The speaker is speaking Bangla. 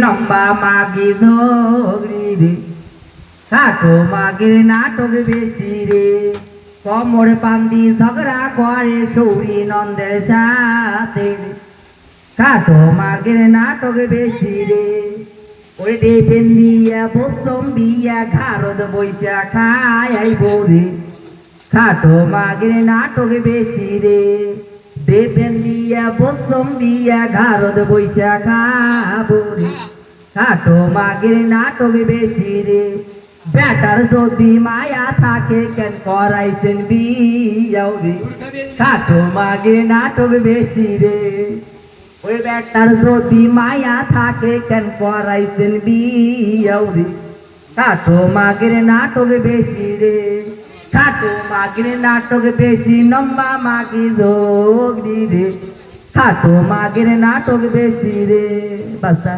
লম্বা মাগি ধরি রে খাটো মাগের নাটক বেশি রে কমর পান্দি ঝগড়া করে সৌরি নন্দের সাথে খাটো মাগের নাটক বেশি রে ওই ডেপেন দিয়া বসম দিয়া ঘারদ বৈশা খায় রে খাটো মাগের নাটক বেশি রে দেবেন দিয়া বসম দিয়া ঘারদ বৈশা খাবো রে খাটো মাগের নাটক বেশি রে বেটার যদি মায়া থাকে কেন করাইছেন বিয়াও রে খাটো মাগের নাটক বেশি রে ওই বেটার যদি মায়া থাকে কেন করাইছেন বিয়াও রে খাটো মাগের নাটক বেশি রে খাটো মাগের নাটক বেশি লম্বা মাগি যোগরি রে খাটো মাগের নাটক বেশি রে বাসা।